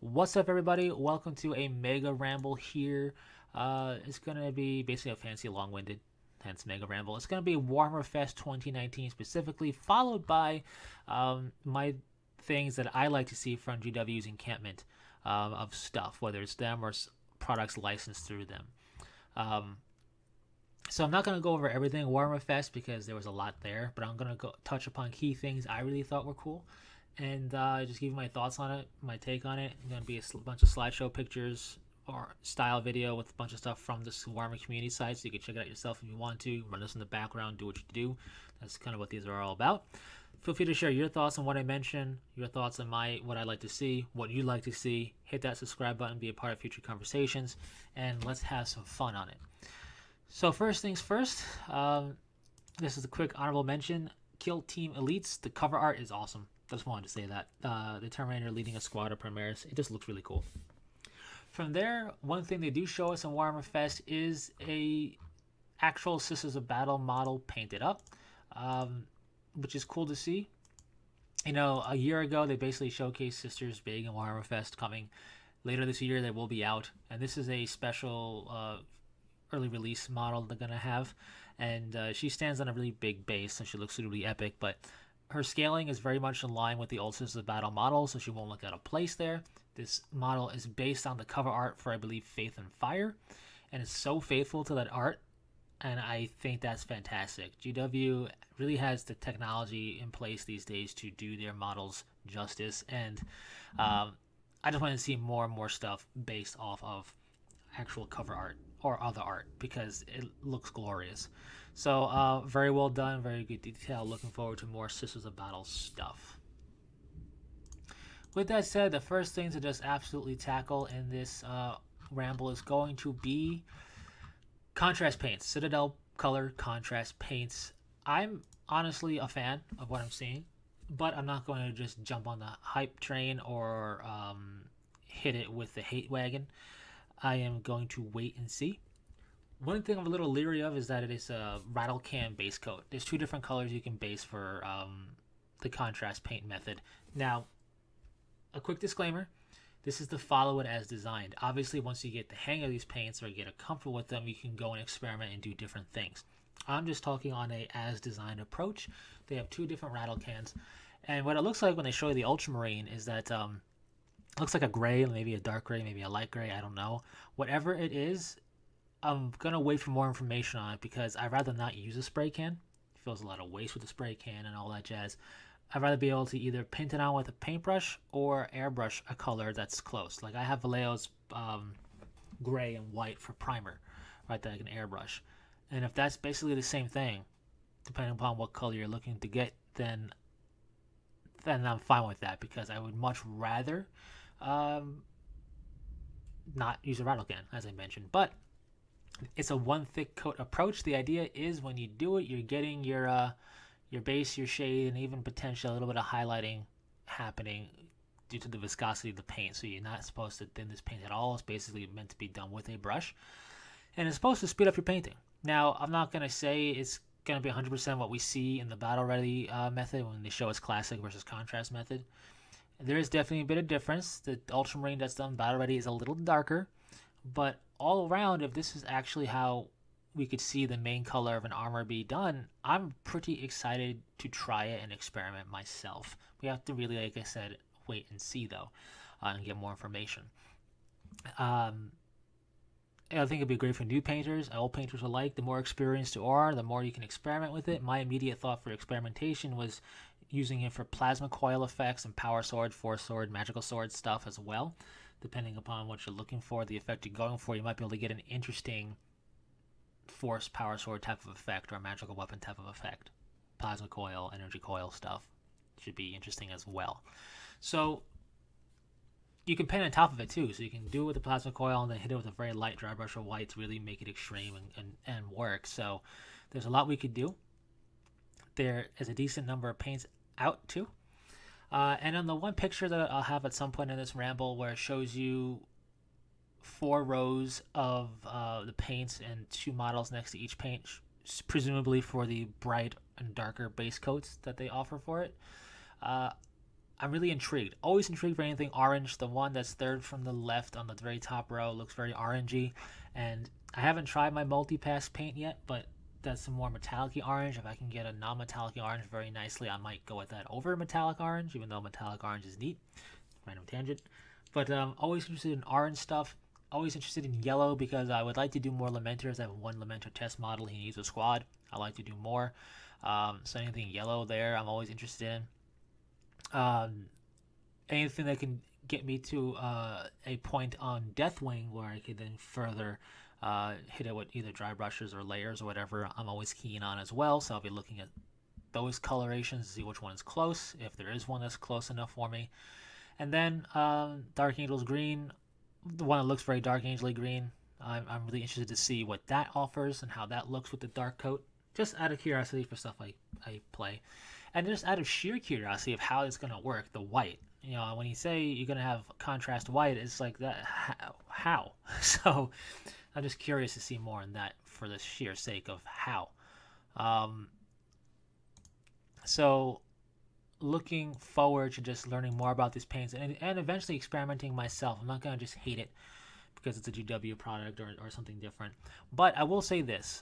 What's up, everybody? Welcome to a mega ramble here. It's gonna be basically a fancy, long-winded, hence mega ramble. It's gonna be Warhammer Fest 2019 specifically, followed by my things that I like to see from GW's encampment of stuff, whether it's them or products licensed through them. Um, so I'm not gonna go over everything Warhammer Fest because there was a lot there, but I'm gonna touch upon key things I really thought were cool and just give you my thoughts on it, my take on it. It's going to be a bunch of slideshow pictures or style video with a bunch of stuff from the Warhammer community site, so you can check it out yourself if you want to. Run this in the background, do what you do. That's kind of what these are all about. Feel free to share your thoughts on what I mentioned, your thoughts on what I'd like to see, what you'd like to see. Hit that subscribe button, be a part of future conversations, and let's have some fun on it. So first things first, this is a quick honorable mention. Kill Team Elites. The cover art is awesome. I just wanted to say that. The Terminator leading a squad of Primaris. It just looks really cool. From there, one thing they do show us in Warhammer Fest is a actual Sisters of Battle model painted up, which is cool to see. You know, a year ago, they basically showcased Sisters big in Warhammer Fest coming. Later this year, they will be out. And this is a special early release model they're going to have. And she stands on a really big base, so she looks suitably epic, but her scaling is very much in line with the old Sisters of Battle model, so she won't look out of place there. This model is based on the cover art for, I believe, Faith and Fire, and it's so faithful to that art, and I think that's fantastic. GW really has the technology in place these days to do their models justice, and I just want to see more and more stuff based off of actual cover art or other art because it looks glorious. So very well done, very good detail. Looking forward to more Sisters of Battle stuff. With that said, the first thing to just absolutely tackle in this ramble is going to be contrast paints, Citadel color contrast paints. I'm honestly a fan of what I'm seeing, but I'm not going to just jump on the hype train or hit it with the hate wagon. I am going to wait and see. One thing I'm a little leery of is that it is a rattle can base coat. There's two different colors you can base for the contrast paint method. Now, a quick disclaimer, this is to follow it as designed. Obviously, once you get the hang of these paints or get comfortable with them, you can go and experiment and do different things. I'm just talking on a as designed approach. They have two different rattle cans. And what it looks like when they show you the ultramarine is that it looks like a gray, maybe a dark gray, maybe a light gray, I don't know. Whatever it is, I'm going to wait for more information on it because I'd rather not use a spray can. It feels a lot of waste with a spray can and all that jazz. I'd rather be able to either paint it on with a paintbrush or airbrush a color that's close. Like I have Vallejo's gray and white for primer, right, that I can airbrush. And if that's basically the same thing, depending upon what color you're looking to get, then I'm fine with that because I would much rather not use a rattle can, as I mentioned. But it's a one thick coat approach. The idea is when you do it, you're getting your base, your shade, and even potentially a little bit of highlighting happening due to the viscosity of the paint. So you're not supposed to thin this paint at all. It's basically meant to be done with a brush. And it's supposed to speed up your painting. Now, I'm not going to say it's going to be 100% what we see in the Battle Ready method when they show us classic versus contrast method. There is definitely a bit of difference. The ultramarine that's done Battle Ready is a little darker, but all around, if this is actually how we could see the main color of an armor be done, I'm pretty excited to try it and experiment myself. We have to really, like I said, wait and see though, and get more information. I think it'd be great for new painters, old painters alike. The more experienced you are, the more you can experiment with it. My immediate thought for experimentation was using it for plasma coil effects and power sword, force sword, magical sword stuff as well. Depending upon what you're looking for, the effect you're going for, you might be able to get an interesting force power sword type of effect or a magical weapon type of effect. Plasma coil, energy coil stuff should be interesting as well. So you can paint on top of it too. So you can do it with the plasma coil and then hit it with a very light dry brush of white to really make it extreme and work. So there's a lot we could do. There is a decent number of paints out too. And on the one picture that I'll have at some point in this ramble where it shows you 4 rows of the paints and 2 models next to each paint, presumably for the bright and darker base coats that they offer for it. I'm really intrigued. Always intrigued for anything orange. The one that's third from the left on the very top row looks very orangey. And I haven't tried my multi-pass paint yet, but that's some more metallic orange. If I can get a non-metallic orange very nicely, I might go with that over metallic orange, even though metallic orange is neat. Random tangent. But always interested in orange stuff. Always interested in yellow because I would like to do more Lamenters. I have one Lamenter test model. He needs a squad. I like to do more. So anything yellow there, I'm always interested in. Anything that can get me to a point on Deathwing where I could then further hit it with either dry brushes or layers or whatever, I'm always keen on as well. So I'll be looking at those colorations to see which one is close, if there is one that's close enough for me. And then Dark Angels Green, the one that looks very Dark Angel green. I'm really interested to see what that offers and how that looks with the dark coat. Just out of curiosity for stuff I play. And just out of sheer curiosity of how it's going to work, the white. You know, when you say you're going to have contrast white, it's like that. How? So I'm just curious to see more on that for the sheer sake of how. So looking forward to just learning more about these paints and eventually experimenting myself. I'm not going to just hate it because it's a GW product or something different. But I will say this.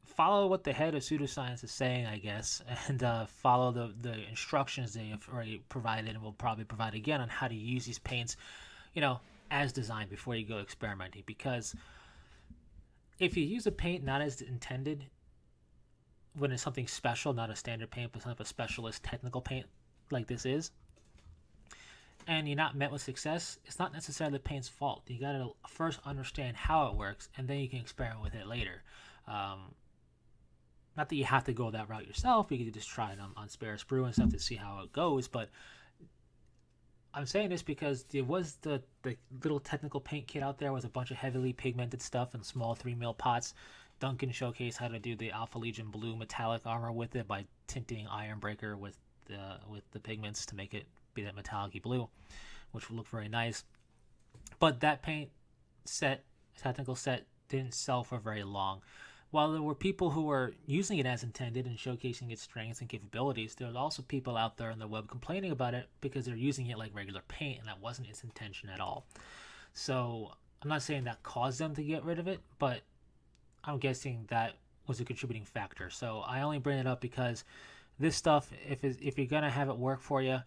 Follow what the head of pseudoscience is saying, I guess, and follow the instructions they have already provided and will probably provide again on how to use these paints, you know, as designed before you go experimenting. Because if you use a paint not as intended, when it's something special, not a standard paint, but something of a specialist technical paint like this is, and you're not met with success, it's not necessarily the paint's fault. You gotta first understand how it works, and then you can experiment with it later. Not that you have to go that route yourself. You can just try it on spare sprue and stuff to see how it goes. But I'm saying this because there was the little technical paint kit out there with a bunch of heavily pigmented stuff in small 3mm pots. Duncan showcased how to do the Alpha Legion blue metallic armor with it by tinting Ironbreaker with the pigments to make it be that metallic blue, which will look very nice. But that paint set, technical set, didn't sell for very long. While there were people who were using it as intended and showcasing its strengths and capabilities, there was also people out there on the web complaining about it because they're using it like regular paint, and that wasn't its intention at all. So I'm not saying that caused them to get rid of it, but I'm guessing that was a contributing factor. So I only bring it up because this stuff, if you're going to have it work for you,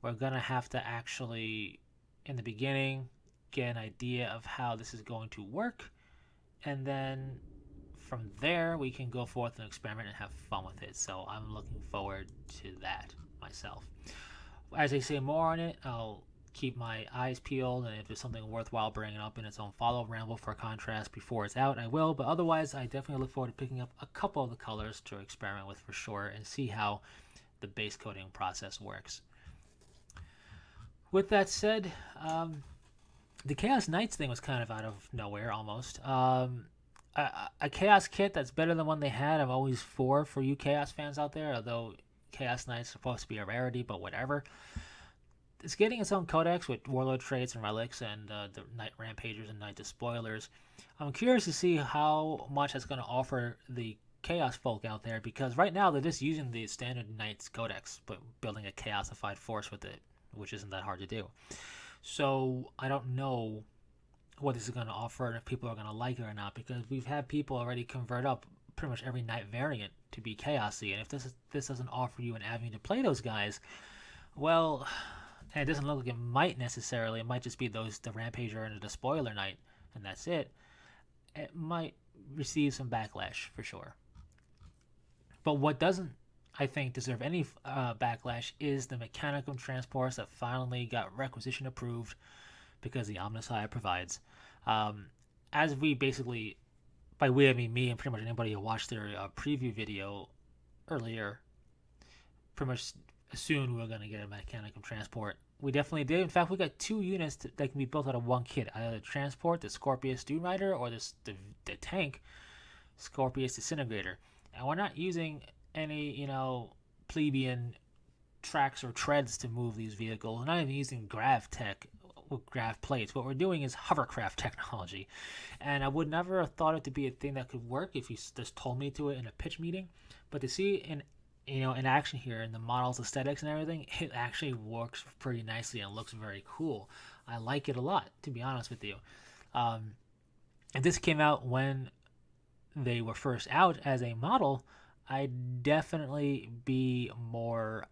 we're going to have to actually, in the beginning, get an idea of how this is going to work, and then from there, we can go forth and experiment and have fun with it. So I'm looking forward to that myself. As I say more on it, I'll keep my eyes peeled, and if there's something worthwhile bringing up in its own follow Ramble for contrast before it's out, I will. But otherwise, I definitely look forward to picking up a couple of the colors to experiment with for sure and see how the base coating process works. With that said, the Chaos Knights thing was kind of out of nowhere almost. A Chaos kit that's better than the one they had, I'm always for you Chaos fans out there, although Chaos Knights are supposed to be a rarity, but whatever. It's getting its own codex with Warlord traits and relics and the Knight Rampagers and Knight Despoilers. I'm curious to see how much that's going to offer the Chaos folk out there, because right now they're just using the standard Knights codex, but building a Chaosified force with it, which isn't that hard to do. So I don't know what this is going to offer and if people are going to like it or not, because we've had people already convert up pretty much every Knight variant to be Chaosy, and if this doesn't offer you an avenue to play those guys, well, and it doesn't look like it might necessarily, it might just be the Rampager and the Despoiler Knight, and that's it, it might receive some backlash for sure. But what doesn't, I think, deserve any backlash is the Mechanicum transports that finally got requisition approved because the Omnissiah provides. As we basically, by we I mean me and pretty much anybody who watched their preview video earlier, pretty much assumed we were going to get a Mechanicum transport. We definitely did. In fact, we got 2 units that can be built out of one kit. Either the transport, the Scorpius Dune Rider, or the tank, Scorpius Disintegrator. And we're not using any, plebeian tracks or treads to move these vehicles. We're not even using grav tech with grav plates. What we're doing is hovercraft technology. And I would never have thought it to be a thing that could work if you just told me to it in a pitch meeting. But to see in in action here, and the model's aesthetics and everything, it actually works pretty nicely and looks very cool. I like it a lot, to be honest with you. If this came out when they were first out as a model, I'd definitely be more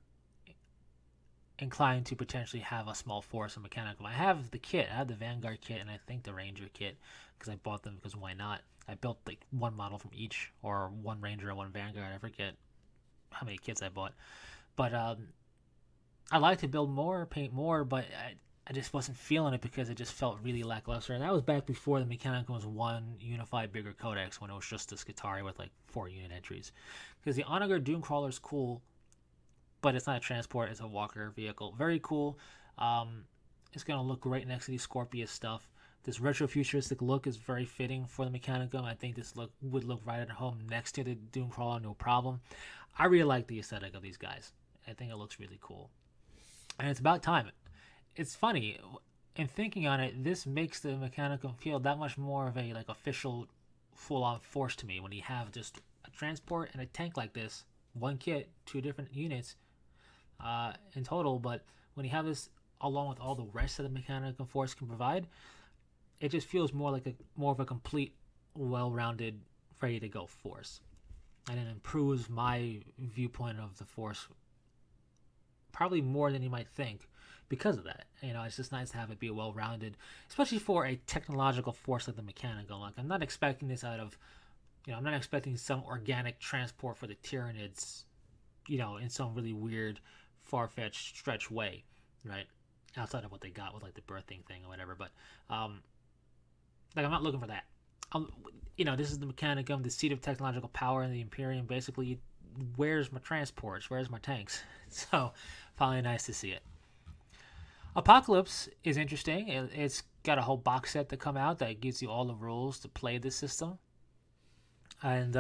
inclined to potentially have a small force and mechanical. I have the kit. I have the Vanguard kit and I think the Ranger kit because I bought them because why not? I built like one model from each, or one Ranger and one Vanguard. I forget how many kits I bought. But I like to build more, paint more, but I just wasn't feeling it because it just felt really lackluster. And that was back before the mechanical was one unified bigger codex, when it was just this Skitarii with like 4 unit entries. Because the Onager Doomcrawler is cool, but it's not a transport, it's a walker vehicle. Very cool. It's going to look great next to the Scorpius stuff. This retro-futuristic look is very fitting for the Mechanicum. I think this look would look right at home next to the Doomcrawler, no problem. I really like the aesthetic of these guys. I think it looks really cool. And it's about time. It's funny, in thinking on it, this makes the Mechanicum feel that much more of a like official, full-on force to me when you have just a transport and a tank like this, one kit, 2 different units in total, but when you have this along with all the rest of the Mechanicum force can provide, it just feels more like more of a complete, well-rounded, ready-to-go force. And it improves my viewpoint of the force probably more than you might think because of that. It's just nice to have it be well-rounded, especially for a technological force like the Mechanical. Like, I'm not expecting this out of, I'm not expecting some organic transport for the Tyranids, in some really weird, far-fetched stretch way, right? Outside of what they got with like the birthing thing or whatever. But I'm not looking for that. This is the Mechanicum, the seat of technological power in the Imperium. Basically, where's my transports? Where's my tanks? So, finally nice to see it. Apocalypse is interesting. It's got a whole box set to come out that gives you all the rules to play this system. And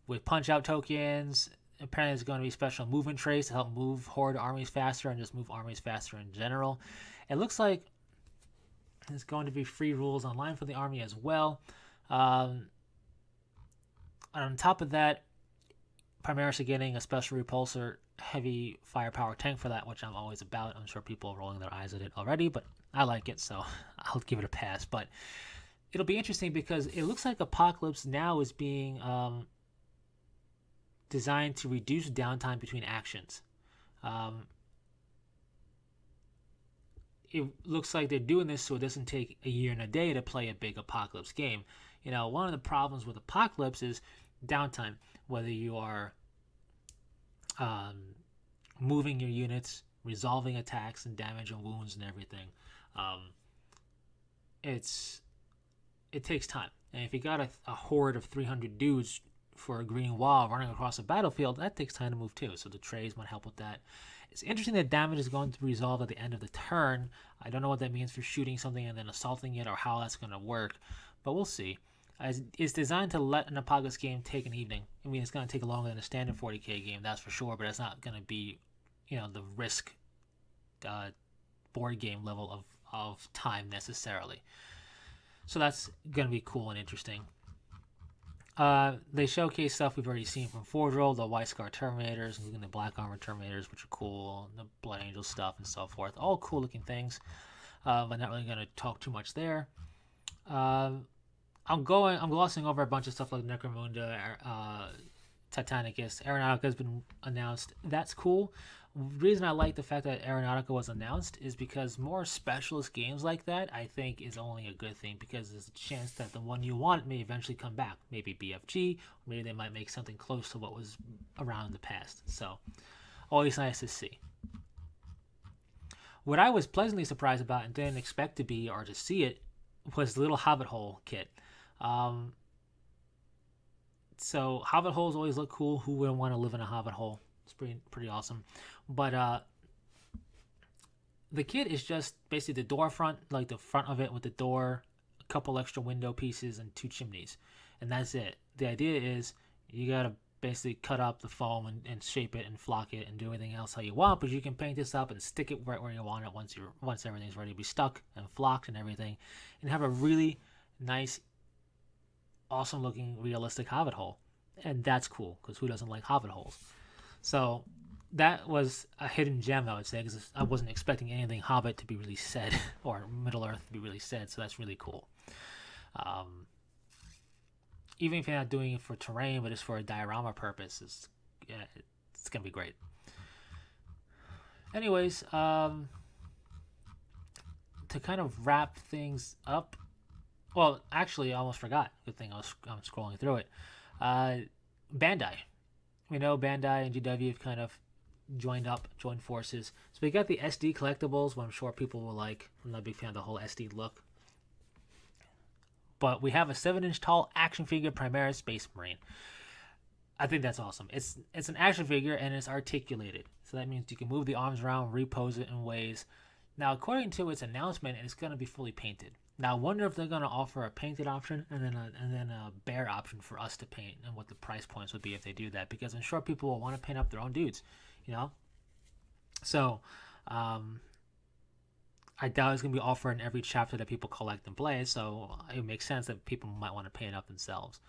with punch-out tokens, apparently there's going to be special movement traits to help move Horde armies faster and just move armies faster in general. It looks like there's going to be free rules online for the army as well. On top of that, Primaris are getting a special repulsor heavy firepower tank for that, which I'm always about. I'm sure people are rolling their eyes at it already, but I like it, so I'll give it a pass. But it'll be interesting because it looks like Apocalypse now is being designed to reduce downtime between actions. It looks like they're doing this so it doesn't take a year and a day to play a big Apocalypse game. One of the problems with Apocalypse is downtime, whether you are moving your units, resolving attacks and damage and wounds and everything. It takes time. And if you got a horde of 300 dudes for a green wall running across a battlefield, that takes time to move too. So the trays might help with that. It's interesting that damage is going to resolve at the end of the turn. I don't know what that means for shooting something and then assaulting it or how that's going to work, but we'll see. It's designed to let an Apocalypse game take an evening. I mean, it's going to take longer than a standard 40k game, that's for sure, but it's not going to be, the Risk board game level of time necessarily. So that's going to be cool and interesting. They showcase stuff we've already seen from Forge World, the White Scar Terminators, including the Black Armor Terminators, which are cool, and the Blood Angel stuff and so forth. All cool looking things, but not really going to talk too much there. I'm glossing over a bunch of stuff like Necromunda, Titanicus. Aeronautica has been announced. That's cool. The reason I like the fact that Aeronautica was announced is because more specialist games like that, I think, is only a good thing, because there's a chance that the one you want may eventually come back. Maybe BFG, or maybe they might make something close to what was around in the past. So, always nice to see. What I was pleasantly surprised about and didn't expect to be or to see it was the little Hobbit Hole kit. So Hobbit holes always look cool. Who wouldn't want to live in a Hobbit hole? It's pretty awesome. But the kit is just basically the door front, like the front of it with the door, a couple extra window pieces, and 2 chimneys, and that's it. The idea is you gotta basically cut up the foam and shape it and flock it and do everything else how you want, but you can paint this up and stick it right where you want it once everything's ready to be stuck and flocked and everything, and have a really nice, awesome looking realistic Hobbit hole. And that's cool, because who doesn't like Hobbit holes? So that was a hidden gem, I would say, because I wasn't expecting anything Hobbit to be really said or Middle Earth to be really said. So that's really cool. Um, Even if you're not doing it for terrain, but it's for a diorama purpose, yeah, it's gonna be great. Anyways, to kind of wrap things up. Well, actually, I almost forgot. Good thing I'm scrolling through it. Uh, Bandai. We know Bandai and GW have kind of joined forces. So we got the SD collectibles, what I'm sure people will like. I'm not a big fan of the whole SD look. But we have a 7-inch tall action figure Primaris Space Marine. I think that's awesome. It's an action figure and it's articulated. So that means you can move the arms around, repose it in ways. Now, according to its announcement, it's going to be fully painted. Now, I wonder if they're going to offer a painted option and then a bare option for us to paint, and what the price points would be if they do that. Because I'm sure people will want to paint up their own dudes, you know. So, I doubt it's going to be offered in every chapter that people collect and play. So it makes sense that people might want to paint up themselves.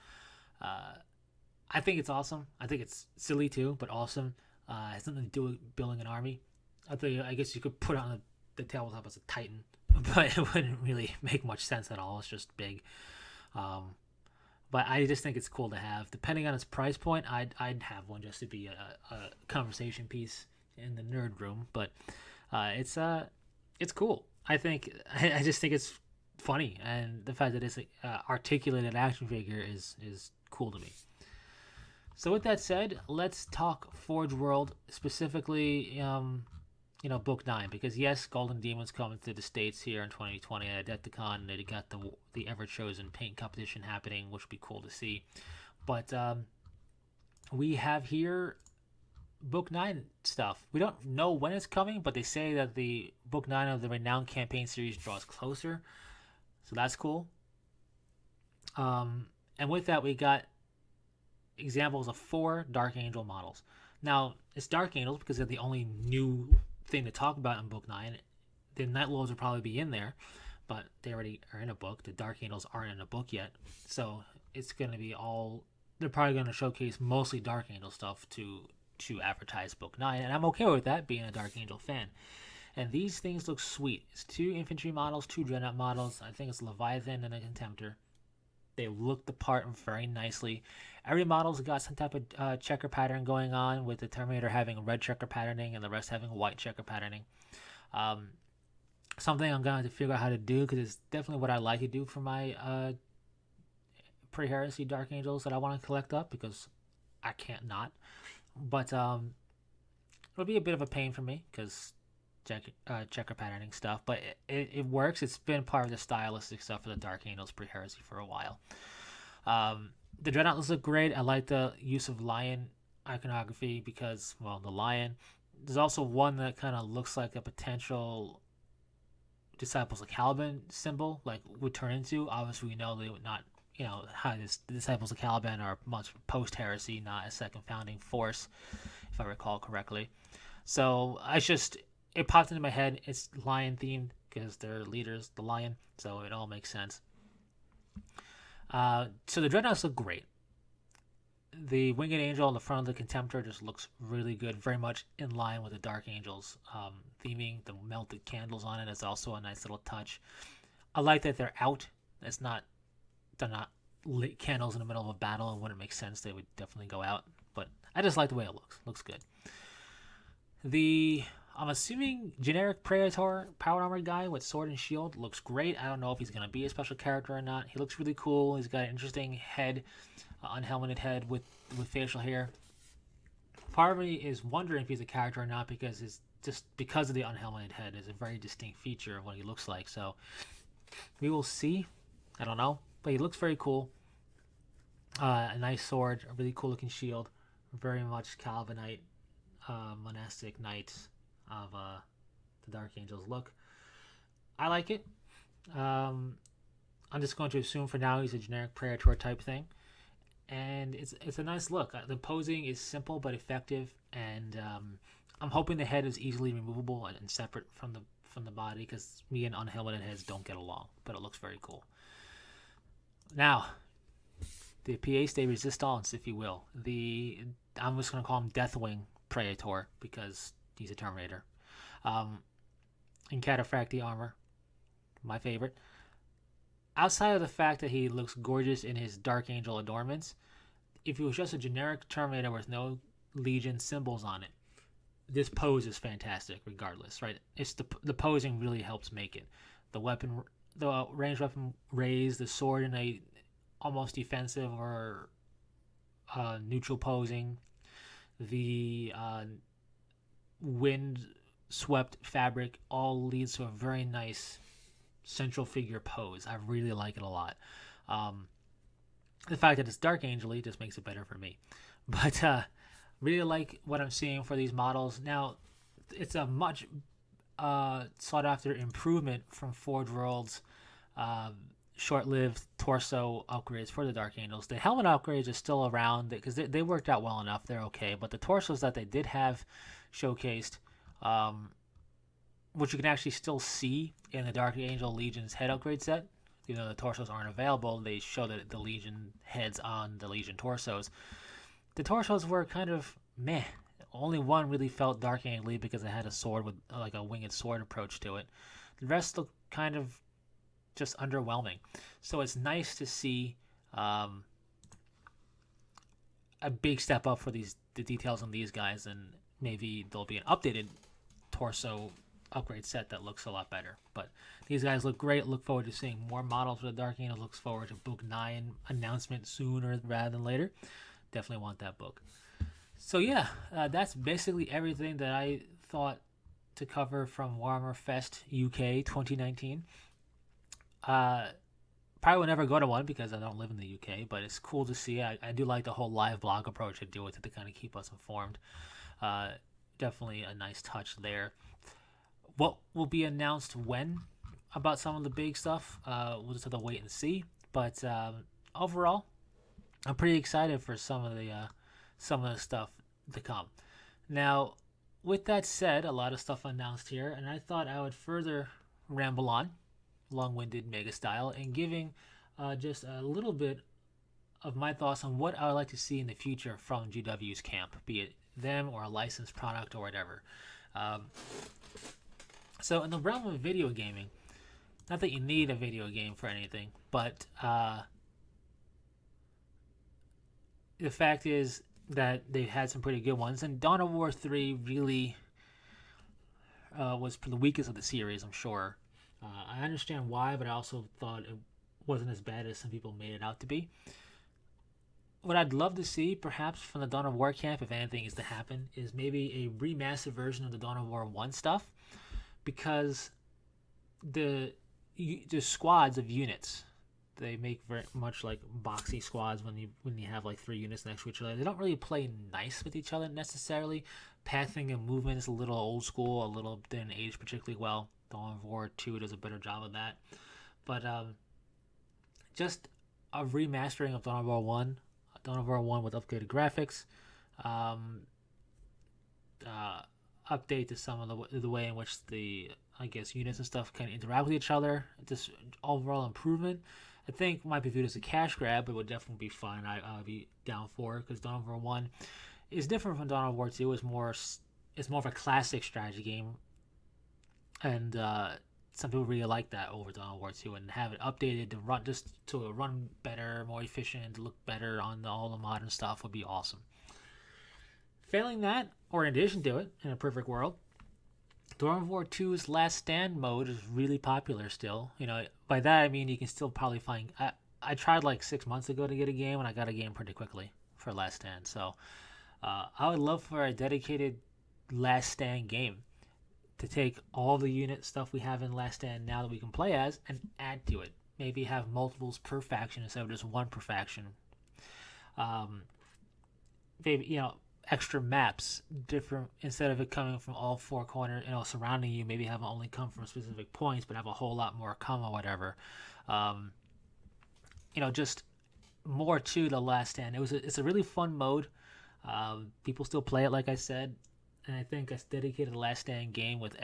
I think it's awesome. I think it's silly too, but awesome. It has nothing to do with building an army. I guess you could put it on the tabletop as a Titan, but it wouldn't really make much sense at all. It's just big. But I just think it's cool to have. Depending on its price point, I'd have one just to be a conversation piece in the nerd room. But it's cool. I just think it's funny, and the fact that it's articulated action figure is cool to me. So with that said, let's talk Forge World, specifically, Book 9, because yes, Golden Demon's coming to the States here in 2020 at Adepticon. They got the ever chosen paint competition happening, which would be cool to see. But we have here Book 9 stuff. We don't know when it's coming, but they say that the Book 9 of the Renowned Campaign series draws closer. So that's cool. And with that, we got examples of 4 Dark Angel models. Now, it's Dark Angels because they're the only new thing to talk about in Book 9. The Night Lords will probably be in there, but they already are in a book. The Dark Angels aren't in a book yet. So it's going to be they're probably going to showcase mostly Dark Angel stuff to advertise Book 9, and I'm okay with that, being a Dark Angel fan. And these things look sweet. It's 2 infantry models, 2 dreadnought models. I think it's Leviathan and a Contemptor. They look the part very nicely. Every model's got some type of checker pattern going on, with the Terminator having red checker patterning and the rest having white checker patterning. Something I'm going to have to figure out how to do, because it's definitely what I like to do for my pre-heresy Dark Angels that I want to collect up, because I can't not. But it'll be a bit of a pain for me, because checker patterning stuff, but it works. It's been part of the stylistic stuff for the Dark Angels pre-heresy for a while. The Dreadnoughts look great. I like the use of lion iconography because, well, the lion. There's also one that kind of looks like a potential Disciples of Caliban symbol, like would turn into. Obviously, we know they would not, how the Disciples of Caliban are much post-heresy, not a second founding force, if I recall correctly. So it popped into my head. It's lion themed because their leader's the lion, so it all makes sense. So the Dreadnoughts look great. The Winged Angel on the front of the Contemptor just looks really good, very much in line with the Dark Angels theming. The melted candles on it is also a nice little touch. I like that they're out. They're not lit candles in the middle of a battle. It wouldn't make sense. They would definitely go out, but I just like the way it looks. Looks good. I'm assuming generic Praetor power armor guy with sword and shield looks great. I don't know if he's going to be a special character or not. He looks really cool. He's got an interesting head, unhelmeted head with facial hair. Part of me is wondering if he's a character or not, because because of the unhelmeted head is a very distinct feature of what he looks like. So we will see. I don't know, but he looks very cool. A nice sword, a really cool looking shield, very much Calvinite, monastic knights of the Dark Angels look. I like it. I'm just going to assume for now he's a generic Praetor type thing, and it's a nice look. The posing is simple but effective, and I'm hoping the head is easily removable and separate from the body, because me and unhelmeted heads don't get along. But it looks very cool. Now, the Pièce de Resistance, if you will. I'm just going to call him Deathwing Praetor because he's a Terminator. In Cataphractii armor, my favorite. Outside of the fact that he looks gorgeous in his Dark Angel adornments, if he was just a generic Terminator with no Legion symbols on it, this pose is fantastic regardless, right? It's the posing really helps make it. The ranged weapon raised, the sword in a almost defensive or neutral posing, the wind swept fabric all leads to a very nice central figure pose. I really like it a lot. The fact that it's Dark Angel-y just makes it better for me. But really like what I'm seeing for these models. Now, it's a much sought after improvement from Forge World's short-lived torso upgrades for the Dark Angels. The helmet upgrades are still around because they worked out well enough. They're okay. But the torsos that they did have showcased, which you can actually still see in the Dark Angel Legion's head upgrade set, even though the torsos aren't available, they show the Legion heads on the Legion torsos. The torsos were kind of meh. Only one really felt Dark Angel because it had a sword with like a winged sword approach to it. The rest looked kind of just underwhelming. So it's nice to see a big step up for the details on these guys, and maybe there'll be an updated torso upgrade set that looks a lot better. But these guys look great. Look forward to seeing more models for the Dark Angel. Looks forward to Book 9 announcement sooner rather than later. Definitely want that book. So yeah, that's basically everything that I thought to cover from Warhammer Fest UK 2019. Probably will never go to one because I don't live in the UK, but it's cool to see. I do like the whole live blog approach I do with it to kind of keep us informed. Definitely a nice touch there. What will be announced when about some of the big stuff, we'll just have to wait and see. But overall, I'm pretty excited for some of the stuff to come. Now, with that said, a lot of stuff announced here, and I thought I would further ramble on, long-winded mega style, and giving just a little bit of my thoughts on what I would like to see in the future from GW's camp, be it them or a licensed product or whatever. So in the realm of video gaming, not that you need a video game for anything, but the fact is that they've had some pretty good ones, and Dawn of War 3 really was the weakest of the series, I'm sure. I understand why, but I also thought it wasn't as bad as some people made it out to be. What I'd love to see, perhaps, from the Dawn of War camp, if anything is to happen, is maybe a remastered version of the Dawn of War 1 stuff, because the squads of units, they make very much like boxy squads when you have like 3 units next to each other. They don't really play nice with each other necessarily. Pathing and movement is a little old school, a little didn't age particularly well. Dawn of War 2 does a better job of that. But just a remastering of Dawn of War 1. Dawn of War 1 with upgraded graphics. Update to some of the way in which the, I guess, units and stuff can interact with each other. Just overall improvement. I think might be viewed as a cash grab, but it would definitely be fun. I'll be down for it, because Dawn of War 1 is different from Dawn of War 2. It's more of a classic strategy game. And some people really like that over Dawn of War 2, and have it updated to run better, more efficient, look better on all the modern stuff would be awesome. Failing that, or in addition to it, in a perfect world, Dawn of War 2's Last Stand mode is really popular still. You know, by that I mean you can still probably find. I tried like 6 months ago to get a game, and I got a game pretty quickly for Last Stand. So I would love for a dedicated Last Stand game to take all the unit stuff we have in Last Stand now that we can play as and add to it. Maybe have multiples per faction instead of just one per faction. Maybe, extra maps, different, instead of it coming from all 4 corners, surrounding you, maybe have it only come from specific points, but have a whole lot more come or whatever. Just more to the Last Stand. It's a really fun mode. People still play it, like I said. And I think a dedicated Last Stand game with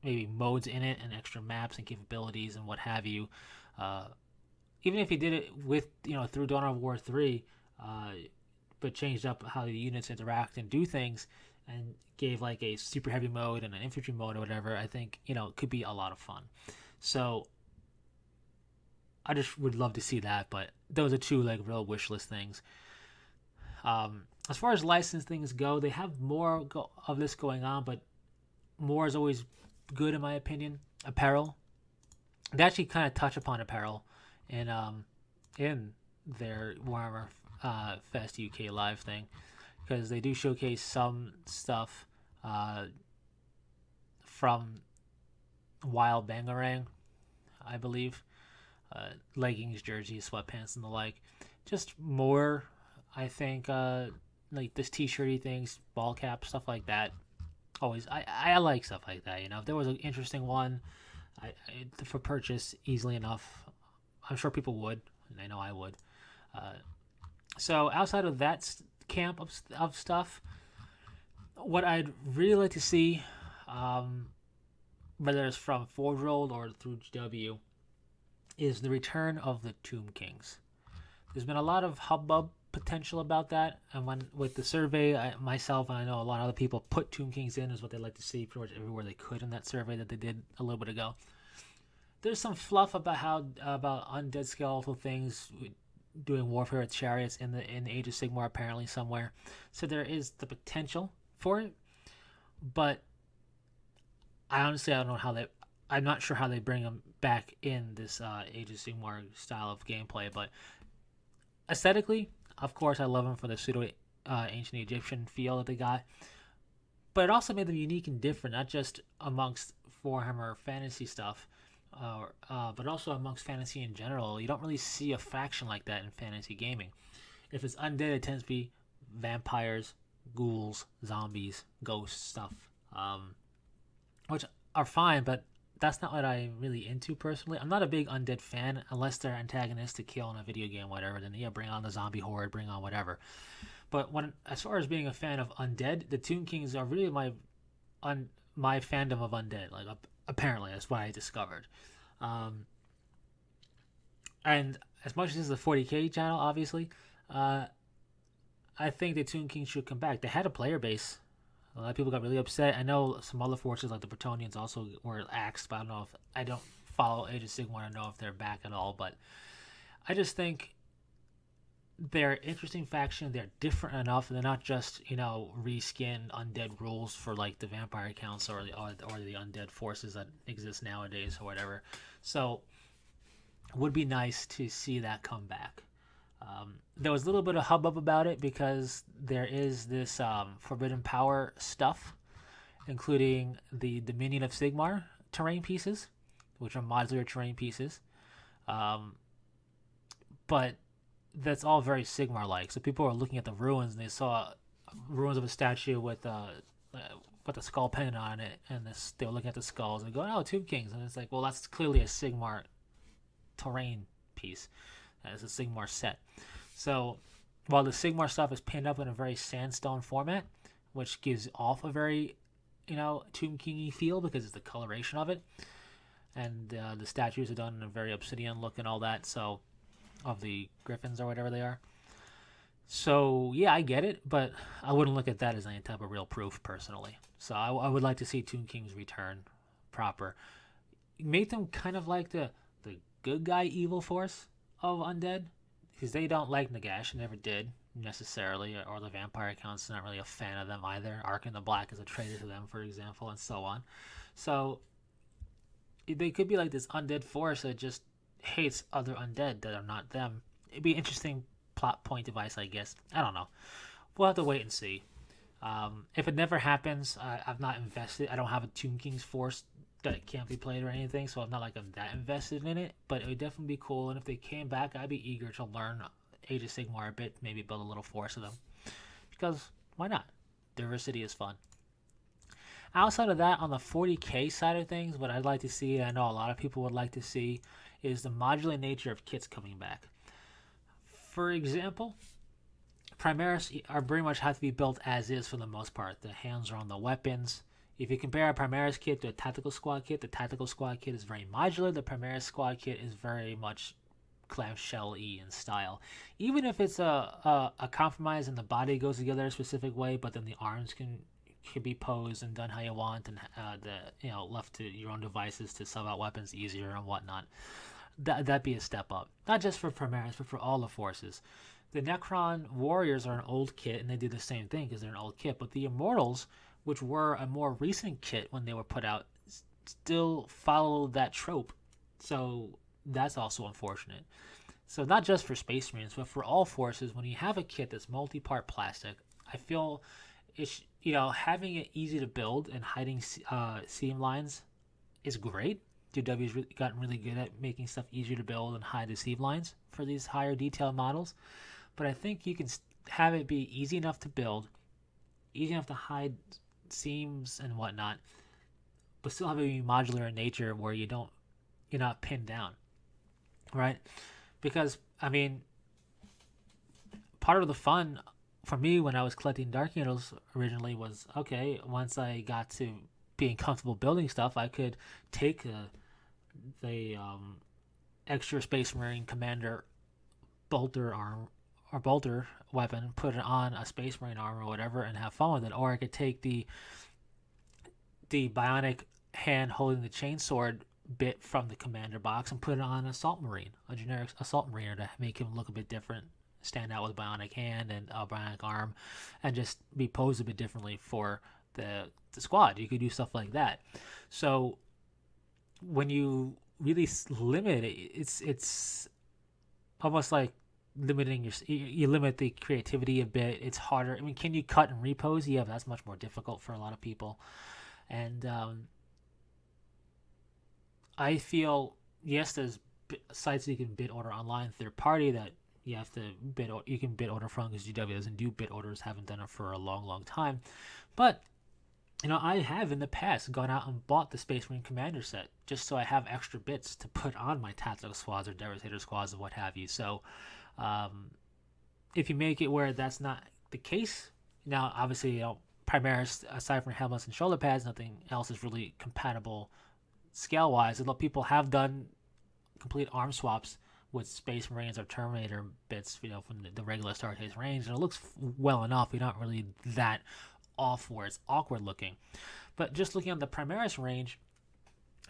maybe modes in it and extra maps and capabilities and what have you. Even if you did it with, through Dawn of War 3, but changed up how the units interact and do things, and gave like a super heavy mode and an infantry mode or whatever, I think it could be a lot of fun. So I just would love to see that. But those are two like real wish list things. As far as licensed things go, they have more of this going on, but more is always good in my opinion. Apparel, they actually kind of touch upon apparel in their Warhammer Fest UK live thing, because they do showcase some stuff from Wild Bangarang, I believe, leggings, jerseys, sweatpants, and the like. Just more, I think, like this t-shirty things, ball cap, stuff like that. Always, I like stuff like that. If there was an interesting one, for purchase easily enough, I'm sure people would, and I know I would. So outside of that camp of stuff, what I'd really like to see, whether it's from Forge World or through GW, is the return of the Tomb Kings. There's been a lot of hubbub potential about that, and with the survey, myself and I know a lot of other people put Tomb Kings in as what they'd like to see pretty much everywhere they could in that survey that they did a little bit ago. There's some fluff about undead skeletal things doing warfare with chariots in the Age of Sigmar apparently somewhere, so there is the potential for it, but I honestly don't know I'm not sure how they bring them back in this Age of Sigmar style of gameplay. But aesthetically, of course, I love them for the pseudo ancient Egyptian feel that they got, but it also made them unique and different, not just amongst Warhammer fantasy stuff, but also amongst fantasy in general. You don't really see a faction like that in fantasy gaming. If it's undead, it tends to be vampires, ghouls, zombies, ghosts, stuff, which are fine, but that's not what I'm really into personally. I'm not a big undead fan unless they're antagonistic kill in a video game, whatever. Then yeah, bring on the zombie horde, bring on whatever. But as far as being a fan of undead, the Tomb Kings are really my fandom of undead. Like apparently, that's what I discovered. And as much as this is a 40k channel, obviously, I think the Tomb Kings should come back. They had a player base. A lot of people got really upset. I know some other forces like the Bretonnians also were axed, but I don't follow Age of Sigmar to know if they're back at all. But I just think they're an interesting faction. They're different enough. They're not just reskin undead rules for like the Vampire Council or the undead forces that exist nowadays or whatever. So it would be nice to see that come back. There was a little bit of hubbub about it because there is this Forbidden Power stuff, including the Dominion of Sigmar terrain pieces, which are modular terrain pieces. But that's all very Sigmar-like. So people were looking at the ruins and they saw ruins of a statue with a skull pendant on it, and they were looking at the skulls and going, "Oh, Tomb Kings," and it's like, well, that's clearly a Sigmar terrain piece. As a Sigmar set. So while the Sigmar stuff is pinned up in a very sandstone format, which gives off a very Tomb King-y feel because it's the coloration of it, and the statues are done in a very obsidian look and all that, so of the griffins or whatever they are. So yeah, I get it, but I wouldn't look at that as any type of real proof personally. So I would like to see Tomb Kings return proper. Make them kind of like the good guy evil force of undead, because they don't like Nagash, never did necessarily, or the Vampire Council's not really a fan of them either. Arkin the Black is a traitor to them, for example, and so on. So they could be like this undead force that just hates other undead that are not them. It'd be an interesting plot point device, I guess. I don't know. We'll have to wait and see. If it never happens, I've not invested. I don't have a Tomb Kings force that can't be played or anything, so I'm not like I'm that invested in it, but it would definitely be cool. And if they came back, I'd be eager to learn Age of Sigmar a bit, maybe build a little force of them, because why not? Diversity is fun. Outside of that, on the 40k side of things, what I'd like to see, and I know a lot of people would like to see, is the modular nature of kits coming back. For example, Primaris are very much have to be built as is for the most part. The hands are on the weapons. If you compare a Primaris kit to a Tactical Squad kit, the Tactical Squad kit is very modular. The Primaris Squad kit is very much clamshell-y in style. Even if it's a compromise and the body goes together a specific way, but then the arms can be posed and done how you want, and left to your own devices to sub out weapons easier and whatnot. That'd be a step up, not just for Primaris, but for all the forces. The Necron Warriors are an old kit, and they do the same thing because they're an old kit. But the Immortals, which were a more recent kit when they were put out, still follow that trope. So that's also unfortunate. So not just for Space Marines, but for all forces, when you have a kit that's multi-part plastic, I feel it's, having it easy to build and hiding seam lines is great. GW's gotten really good at making stuff easier to build and hide the seam lines for these higher detail models. But I think you can have it be easy enough to build, easy enough to hide seams and whatnot, but still have it be modular in nature where you're not pinned down, right? Because, part of the fun for me when I was collecting Dark Angels originally was, okay, once I got to being comfortable building stuff, I could take the extra Space Marine Commander bolter arm or bolter weapon, put it on a Space Marine arm or whatever, and have fun with it. Or I could take the bionic hand holding the chainsword bit from the commander box and put it on an assault marine, a generic assault marine, to make him look a bit different, stand out with a bionic hand and a bionic arm, and just be posed a bit differently for the squad. You could do stuff like that. So when you really limit it, it's almost like limiting you limit the creativity a bit. It's harder. Can you cut and repose? Yeah, but that's much more difficult for a lot of people. And I feel, yes, there's sites that you can bid order online, third party, that you have to you can bid order from, because GW doesn't do bid orders, haven't done it for a long time. But I have in the past gone out and bought the Space Marine Commander set just so I have extra bits to put on my tactical squads or Devastator squads or what have you. So if you make it where that's not the case, now obviously Primaris, aside from helmets and shoulder pads, nothing else is really compatible scale-wise. A lot of people have done complete arm swaps with Space Marines or Terminator bits, from the regular Star Case range, and it looks well enough. You're not really that off where it's awkward looking. But just looking at the Primaris range,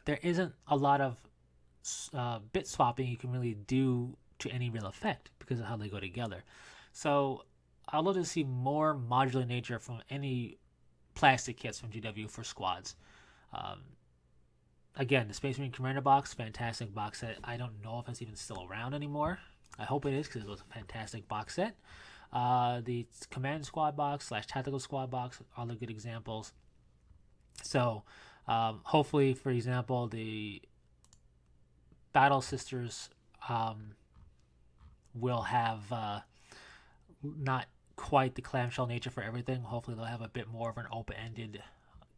there isn't a lot of bit swapping you can really do to any real effect because of how they go together. So I'd love to see more modular nature from any plastic kits from GW for squads. Again, the Space Marine Commander box, fantastic box set. I don't know if it's even still around anymore. I hope it is, because it was a fantastic box set. The Command Squad box / Tactical Squad box, other good examples. So hopefully, for example, the Battle Sisters will have not quite the clamshell nature for everything. Hopefully they'll have a bit more of an open-ended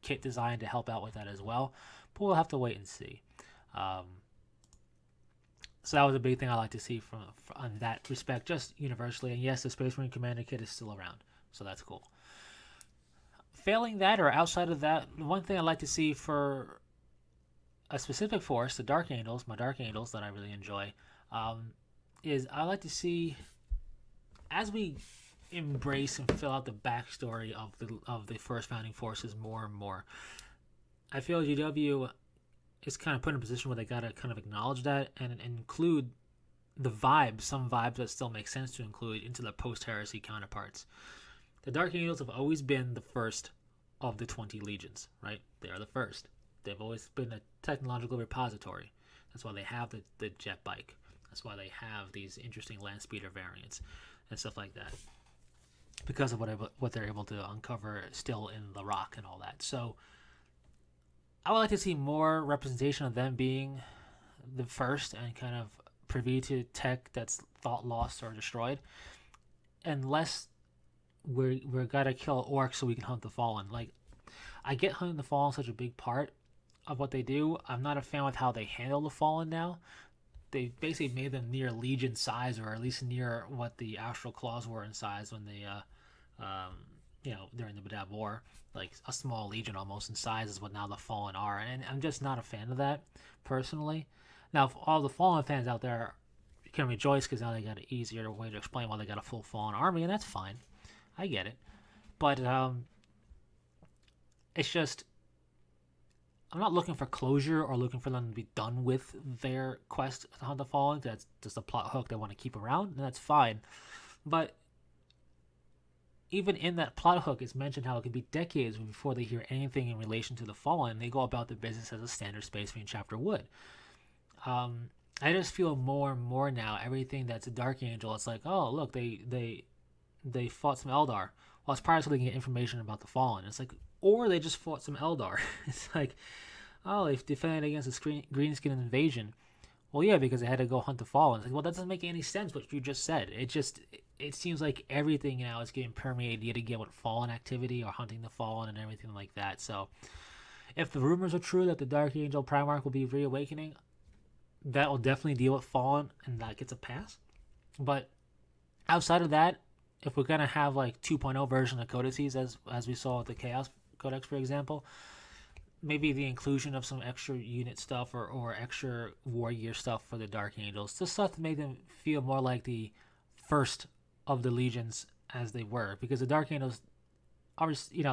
kit design to help out with that as well. But we'll have to wait and see. So that was a big thing I like to see from on that respect, just universally. And yes, the Space Marine Commander kit is still around, so that's cool. Failing that, or outside of that, one thing I like to see for a specific force, the Dark Angels, my Dark Angels that I really enjoy, is I like to see, as we embrace and fill out the backstory of the first founding forces more and more, I feel GW is kind of put in a position where they got to kind of acknowledge that and include the vibes, some vibes that still make sense to include into the post-heresy counterparts. The Dark Angels have always been the first of the 20 legions, right? They are the first. They've always been a technological repository. That's why they have the jet bike. That's why they have these interesting land speeder variants and stuff like that, because of what they're able to uncover still in the rock and all that. So I would like to see more representation of them being the first and kind of privy to tech that's thought lost or destroyed, and less we're gotta kill orcs so we can hunt the fallen. Like, I get hunting the fallen such a big part of what they do. I'm not a fan with how they handle the fallen now. They basically made them near Legion size, or at least near what the Astral Claws were in size when they during the Badab War. Like a small legion almost in size is what now the Fallen are, and I'm just not a fan of that personally. Now, if all the Fallen fans out there, can rejoice because now they got an easier way to explain why they got a full Fallen army, and that's fine. I get it. But it's just, I'm not looking for closure or looking for them to be done with their quest to hunt the Fallen. That's just a plot hook they want to keep around, and that's fine. But even in that plot hook, it's mentioned how it could be decades before they hear anything in relation to the Fallen. They go about the business as a standard Space Marine chapter would. I just feel more and more now, everything that's a Dark Angel, it's like, oh, look, they fought some Eldar. Well, it's probably so they can get information about the Fallen. It's like, or they just fought some Eldar. It's like, oh, they defended against a greenskin invasion. Well, yeah, because they had to go hunt the Fallen. It's like, well, that doesn't make any sense what you just said. It seems like everything now is getting permeated yet again with Fallen activity or hunting the Fallen and everything like that. So, if the rumors are true that the Dark Angel Primarch will be reawakening, that will definitely deal with Fallen, and that gets a pass. But outside of that, if we're gonna have like 2.0 version of codices as we saw with the Chaos Codex, for example, maybe the inclusion of some extra unit stuff or extra war gear stuff for the Dark Angels, just stuff to make them feel more like the first of the legions as they were, because the Dark Angels, obviously,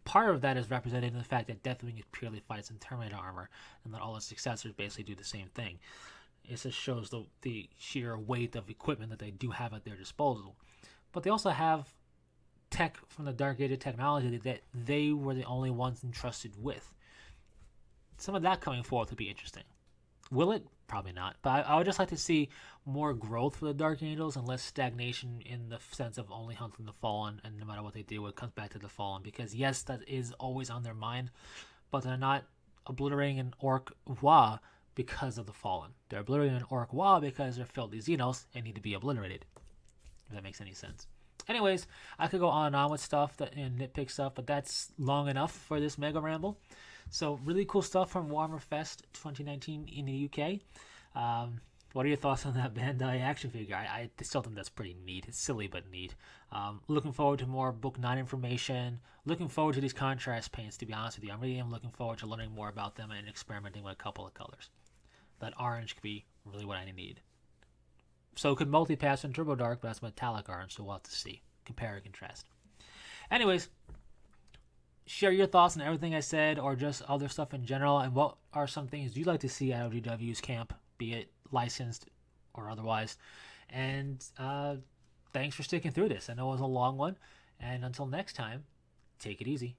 part of that is represented in the fact that Deathwing purely fights in Terminator armor, and that all its successors basically do the same thing. It just shows the sheer weight of equipment that they do have at their disposal. But they also have tech from the Dark Age of technology that they were the only ones entrusted with. Some of that coming forth would be interesting. Will it? Probably not. But I would just like to see more growth for the Dark Angels and less stagnation in the sense of only hunting the Fallen, and no matter what they do, it comes back to the Fallen. Because yes, that is always on their mind, but they're not obliterating an Orc Wa because of the Fallen. They're obliterating an Orc Wa because they're filthy Xenos and need to be obliterated. If that makes any sense. Anyways, I could go on and on with stuff and nitpick stuff, but that's long enough for this Mega Ramble. So really cool stuff from Warhammer Fest 2019 in the UK. What are your thoughts on that Bandai action figure? I still think that's pretty neat. It's silly but neat. Looking forward to more Book 9 information. Looking forward to these contrast paints, to be honest with you. I really am looking forward to learning more about them and experimenting with a couple of colors. That orange could be really what I need. So it could multi-pass in Turbo Dark, but that's metallic orange, so we'll have to see. Compare and contrast. Anyways, share your thoughts on everything I said or just other stuff in general, and what are some things you'd like to see at OGW's camp, be it licensed or otherwise. And thanks for sticking through this. I know it was a long one, and until next time, take it easy.